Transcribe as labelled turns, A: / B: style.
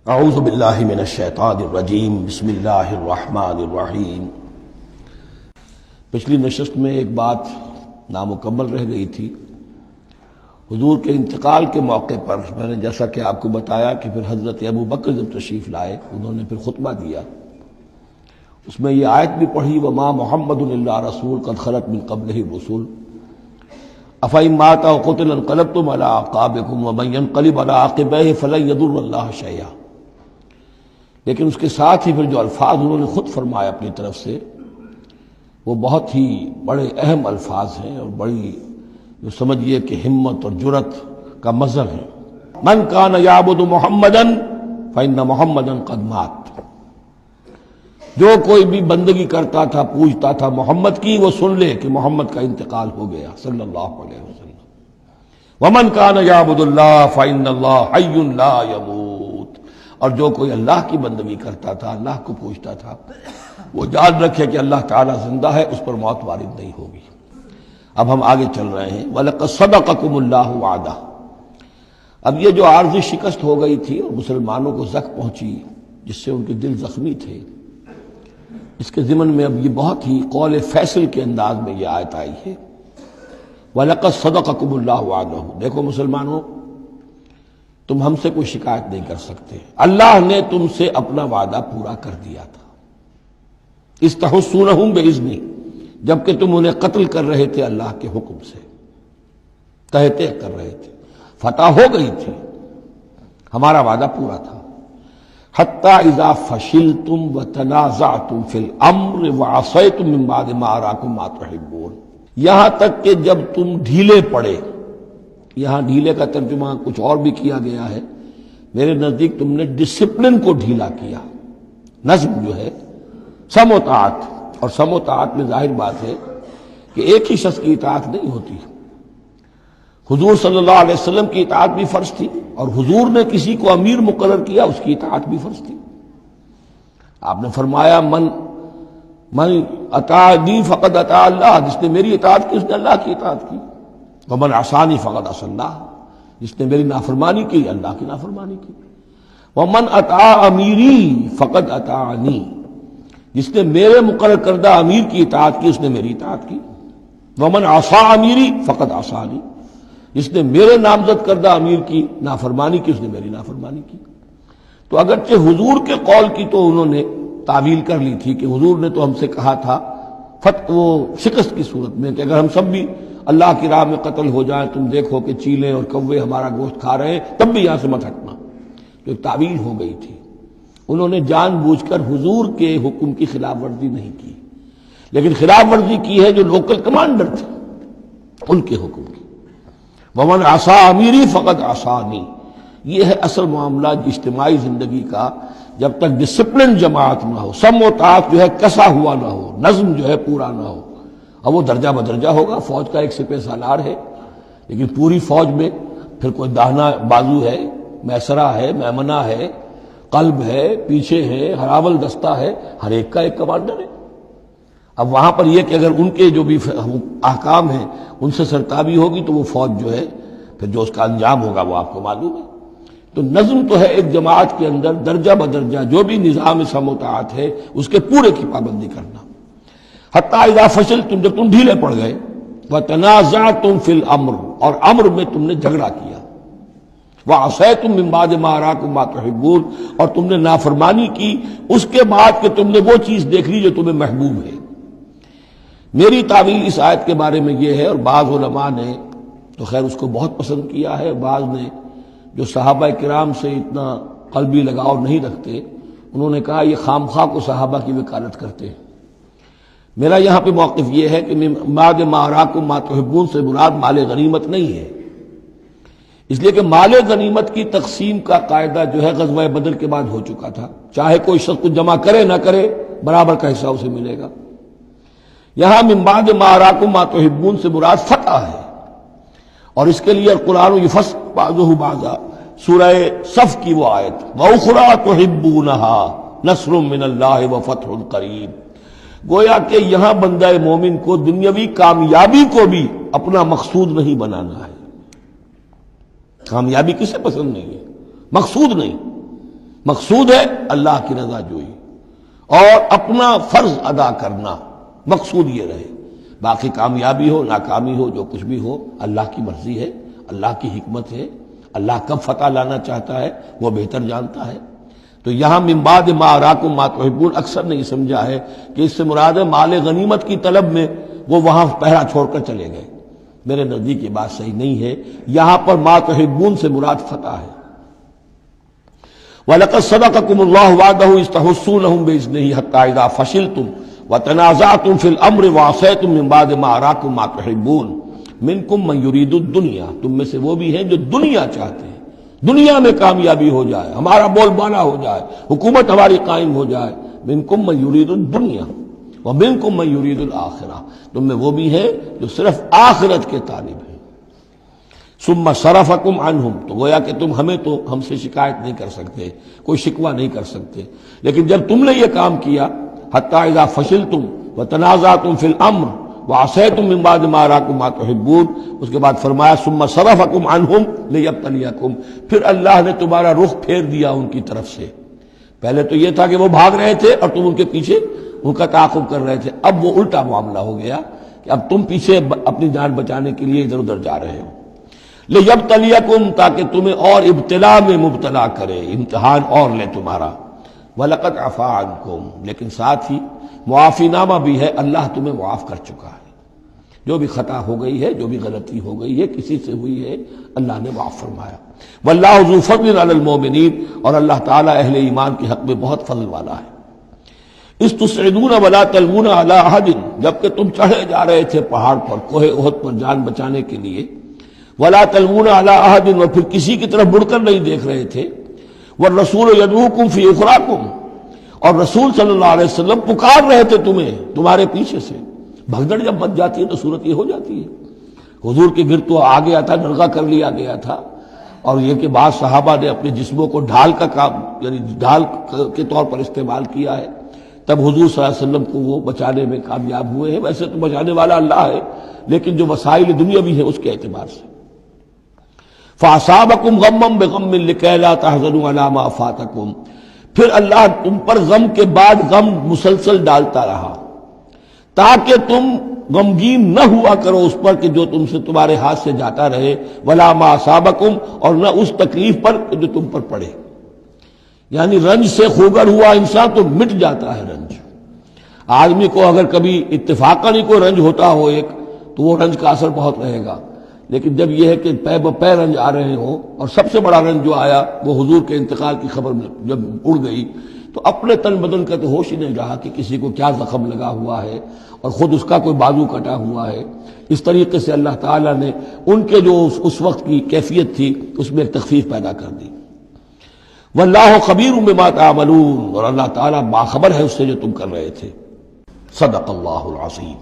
A: اعوذ باللہ من الشیطان الرجیم بسم اللہ الرحمن الرحیم۔ پچھلی نشست میں ایک بات نامکمل رہ گئی تھی۔ حضور کے انتقال کے موقع پر میں نے جیسا کہ آپ کو بتایا کہ پھر حضرت ابو بکر جب تشریف لائے، انہوں نے پھر خطبہ دیا، اس میں یہ آیت بھی پڑھی وما محمد الا رسول قد خلت من قبلہ الرسل افإن مات أو قتل انقلبتم على أعقابكم ومن ينقلب على عقبيه فلن يضر الله شيئا۔ لیکن اس کے ساتھ ہی پھر جو الفاظ انہوں نے خود فرمایا اپنی طرف سے، وہ بہت ہی بڑے اہم الفاظ ہیں اور بڑی جو سمجھیے کہ ہمت اور جرت کا مظہر ہے۔ من کان یعبد محمدا فإن محمدا قد مات۔ جو کوئی بھی بندگی کرتا تھا، پوجتا تھا محمد کی، وہ سن لے کہ محمد کا انتقال ہو گیا صلی اللہ علیہ وسلم۔ ومن کان یعبد اللہ فإن اللہ حی لا یموت۔ اور جو کوئی اللہ کی بندگی کرتا تھا، اللہ کو پوجتا تھا، وہ یاد رکھے کہ اللہ تعالیٰ زندہ ہے، اس پر موت وارد نہیں ہوگی۔ اب ہم آگے چل رہے ہیں۔ وَلَقَدْ صَدَقَكُمُ اللَّهُ وَعْدَهُ۔ اب یہ جو عارضی شکست ہو گئی تھی اور مسلمانوں کو زخم پہنچی جس سے ان کے دل زخمی تھے، اس کے ضمن میں اب یہ بہت ہی قول فیصل کے انداز میں یہ آیت آئی ہے۔ وَلَقَدْ صَدَقَكُمُ اللَّهُ وَعْدَهُ۔ دیکھو مسلمانوں، تم ہم سے کوئی شکایت نہیں کر سکتے، اللہ نے تم سے اپنا وعدہ پورا کر دیا تھا۔ اِسْتَحُسُّونَهُمْ بِإِذْنِهِ، جبکہ تم انہیں قتل کر رہے تھے اللہ کے حکم سے، تہتے کر رہے تھے، فتح ہو گئی تھی، ہمارا وعدہ پورا تھا۔ حتی اذا فشلتم وتنازعتم فی الامر وعصیتم من بعد ما اراکم ما تحبون، یہاں تک کہ جب تم ڈھیلے پڑے، یہاں ڈھیلے کا ترجمہ کچھ اور بھی کیا گیا ہے، میرے نزدیک تم نے ڈسپلن کو ڈھیلا کیا۔ نظم جو ہے سم و طاعت، اور سم و طاعت میں ظاہر بات ہے کہ ایک ہی شخص کی اطاعت نہیں ہوتی۔ حضور صلی اللہ علیہ وسلم کی اطاعت بھی فرض تھی، اور حضور نے کسی کو امیر مقرر کیا، اس کی اطاعت بھی فرض تھی۔ آپ نے فرمایا من اطاعنی فقد اطاع اللہ، جس نے میری اطاعت کی اس نے اللہ کی اطاعت کی۔ ومن عصانی فقد عصى اللہ، جس نے میری نافرمانی کی اللہ کی نافرمانی کی۔ ومن اطاع امیری فقد اطاعنی، جس نے میرے مقرر کردہ امیر کی اطاعت کی اس نے میری اطاعت کی۔ ومن عصى امیری فقد عصانی، جس نے میرے نامزد کردہ امیر کی نافرمانی کی اس نے میری نافرمانی کی۔ تو اگرچہ حضور کے قول کی تو انہوں نے تعویل کر لی تھی کہ حضور نے تو ہم سے کہا تھا وہ شکست کی صورت میں کہ اگر ہم سب بھی اللہ کی راہ میں قتل ہو جائیں، تم دیکھو کہ چیلیں اور کوے ہمارا گوشت کھا رہے ہیں، تب بھی یہاں سے مت ہٹنا۔ تو ایک تعویل ہو گئی تھی۔ انہوں نے جان بوجھ کر حضور کے حکم کی خلاف ورزی نہیں کی، لیکن خلاف ورزی کی ہے جو لوکل کمانڈر تھے ان کے حکم کی۔ ومن عصى امیری فقد عصانی، یہ ہے اصل معاملہ اجتماعی زندگی کا۔ جب تک ڈسپلن جماعت نہ ہو، سم و طاعت جو ہے کسا ہوا نہ ہو، نظم جو ہے پورا نہ ہو، اب وہ درجہ بدرجہ ہوگا۔ فوج کا ایک سپہ سالار ہے، لیکن پوری فوج میں پھر کوئی داہنا بازو ہے، میسرہ ہے، میمنہ ہے، قلب ہے، پیچھے ہے، ہراول دستہ ہے، ہر ایک کا ایک کمانڈر ہے۔ اب وہاں پر یہ کہ اگر ان کے جو بھی احکام ہیں ان سے سرتابی ہوگی تو وہ فوج جو ہے پھر جو اس کا انجام ہوگا وہ آپ کو معلوم ہے۔ تو نظم تو ہے ایک جماعت کے اندر درجہ بدرجہ جو بھی نظام سم و طاعت ہے اس کے پورے کی پابندی کرنا۔ حتی اذا فشلتم، جب تم ڈھیلے پڑ گئے، وتنازعتم فی الامر، اور امر میں تم نے جھگڑا کیا، وعصیتم من بعد ما اراکم ما تحبون، اور تم نے نافرمانی کی اس کے بعد کہ تم نے وہ چیز دیکھ لی جو تمہیں محبوب ہے۔ میری تعویل اس آیت کے بارے میں یہ ہے، اور بعض علماء نے تو خیر اس کو بہت پسند کیا ہے، بعض نے جو صحابہ کرام سے اتنا قلبی لگاؤ نہیں رکھتے انہوں نے کہا یہ خام خواہ کو صحابہ کی وکالت کرتے ہیں۔ میرا یہاں پہ موقف یہ ہے کہ بعد ما اراکم ما تحبون سے مراد مال غنیمت نہیں ہے، اس لیے کہ مال غنیمت کی تقسیم کا قاعدہ جو ہے غزوہ بدر کے بعد ہو چکا تھا، چاہے کوئی شخص کو جمع کرے نہ کرے برابر کا حصہ اسے ملے گا۔ یہاں من بعد ما اراکم ما تحبون سے مراد فتح ہے، اور اس کے لیے قرآن یفصل بعضہ بعضا، سورہ صف کی وہ آیت وَأُخْرَىٰ تُحِبُّونَهَا نَصْرٌ مِّنَ اللَّهِ وَفَتْحٌ قَرِیب، گویا کہ یہاں بندہ مومن کو دنیاوی کامیابی کو بھی اپنا مقصود نہیں بنانا ہے۔ کامیابی کسے پسند نہیں ہے؟ مقصود نہیں، مقصود ہے اللہ کی رضا جوئی اور اپنا فرض ادا کرنا، مقصود یہ رہے. باقی کامیابی ہو ناکامی ہو جو کچھ بھی ہو اللہ کی مرضی ہے، اللہ کی حکمت ہے، اللہ کب فتح لانا چاہتا ہے وہ بہتر جانتا ہے. تو یہاں من بعد ما اراکم ما تحبون اکثر نے یہ سمجھا ہے کہ اس سے مراد ہے مال غنیمت کی طلب میں وہ وہاں پہرا چھوڑ کر چلے گئے. میرے نزدیک یہ بات صحیح نہیں ہے. یہاں پر ما تحبون سے مراد فتح ہے. وَلَقَدْ صَدَقَكُمُ اللَّهُ وَعْدَهُ إِذْ تَحُسُّونَهُم بِإِذْنِهِ حَتَّىٰ إِذَا فَشِلْتُمْ وَتَنَازَعْتُمْ فِي الْأَمْرِ وَعَصَيْتُم مِّن بَعْدِ مَا أَرَاكُم مَّا تُحِبُّونَ مِنكُم مَّن يُرِيدُ الدُّنْيَا، تم میں سے وہ بھی ہیں جو دنیا چاہتے ہیں، دنیا میں کامیابی ہو جائے، ہمارا بول بالا ہو جائے، حکومت ہماری قائم ہو جائے. مِنكُم مَّن يُرِيدُ الدُّنْيَا وَمِنكُم مَّن يُرِيدُ الْآخِرَةَ، تم میں وہ بھی ہیں جو صرف آخرت کے طالب ہیں. ثم صرفکم عنہم، تو گویا کہ تم ہم سے شکایت نہیں کر سکتے، کوئی شکوہ نہیں کر سکتے. لیکن جب تم نے یہ کام کیا حتی اذا فشلتم وتنازعتم فی الامر وعصیتم من بعد ما اراکم ما تحبون، اس کے بعد فرمایا ثم صرفکم عنہم لیبتلیکم، پھر اللہ نے تمہارا رخ پھیر دیا ان کی طرف سے. پہلے تو یہ تھا کہ وہ بھاگ رہے تھے اور تم ان کے پیچھے ان کا تعاقب کر رہے تھے. اب وہ الٹا معاملہ ہو گیا کہ اب تم پیچھے اپنی جان بچانے کے لیے ادھر ادھر جا رہے ہو. لیبتلیکم، تاکہ تمہیں اور ابتلا میں مبتلا کرے، امتحان اور لے تمہارا. وَلَقَدْ عَفَا عَنْكُمْ، لیکن ساتھ ہی معافی نامہ بھی ہے، اللہ تمہیں معاف کر چکا ہے. جو بھی خطا ہو گئی ہے، جو بھی غلطی ہو گئی ہے، کسی سے ہوئی ہے، اللہ نے معاف فرمایا. وَاللَّهُ ذُو فَضْلٍ عَلَى الْمُؤْمِنِينَ، اور اللہ تعالیٰ اہل ایمان کے حق میں بہت فضل والا ہے. اِذْ تُصْعِدُونَ وَلَا تَلْوُونَ عَلَىٰ أَحَدٍ، جبکہ تم چڑھے جا رہے تھے پہاڑ پر، کوہ احد پر جان بچانے کے لیے. وَلَا تَلْوُونَ عَلَىٰ أَحَدٍ، اور پھر کسی کی طرف مڑ کر نہیں دیکھ رہے تھے. وَالرَّسُولُ يَدْعُوكُمْ فِي أُخْرَاكُمْ، اور رسول صلی اللہ علیہ وسلم پکار رہے تھے تمہیں تمہارے پیچھے سے. بھگدڑ جب بچ جاتی ہے تو صورت یہ ہو جاتی ہے. حضور کے گرد تو آ گیا تھا، نرغہ کر لیا گیا تھا، اور یہ کہ بعض صحابہ نے اپنے جسموں کو ڈھال کا کام، یعنی ڈھال کے طور پر استعمال کیا ہے، تب حضور صلی اللہ علیہ وسلم کو وہ بچانے میں کامیاب ہوئے ہیں. ویسے تو بچانے والا اللہ ہے، لیکن جو وسائل دنیاوی ہیں اس کے اعتبار سے. فَأَصَابَكُمْ غَمًّا بِغَمٍّ لِكَيْ لَا تَحْزَنُوا عَلَىٰ مَا فَاتَكُمْ، پھر اللہ تم پر غم کے بعد غم مسلسل ڈالتا رہا تاکہ تم غمگین نہ ہوا کرو اس پر کہ جو تم سے تمہارے ہاتھ سے جاتا رہے. وَلَا مَا أَصَابَكُمْ، اور نہ اس تکلیف پر جو تم پر پڑے. یعنی رنج سے خوگر ہوا انسان تو مٹ جاتا ہے رنج. آدمی کو اگر کبھی اتفاقاً ہی کوئی رنج ہوتا ہو ایک تو وہ رنج کا اثر بہت رہے گا، لیکن جب یہ ہے کہ پے بپے رنج آ رہے ہوں، اور سب سے بڑا رنج جو آیا وہ حضور کے انتقال کی خبر جب اڑ گئی تو اپنے تن بدن کا تو ہوش ہی نہیں رہا کہ کسی کو کیا زخم لگا ہوا ہے اور خود اس کا کوئی بازو کٹا ہوا ہے. اس طریقے سے اللہ تعالیٰ نے ان کے جو اس وقت کی کیفیت تھی اس میں ایک تخفیف پیدا کر دی. واللہ خبیر بما تعملون، اور اللہ تعالیٰ باخبر ہے اس سے جو تم کر رہے تھے. صدق اللہ العظیم.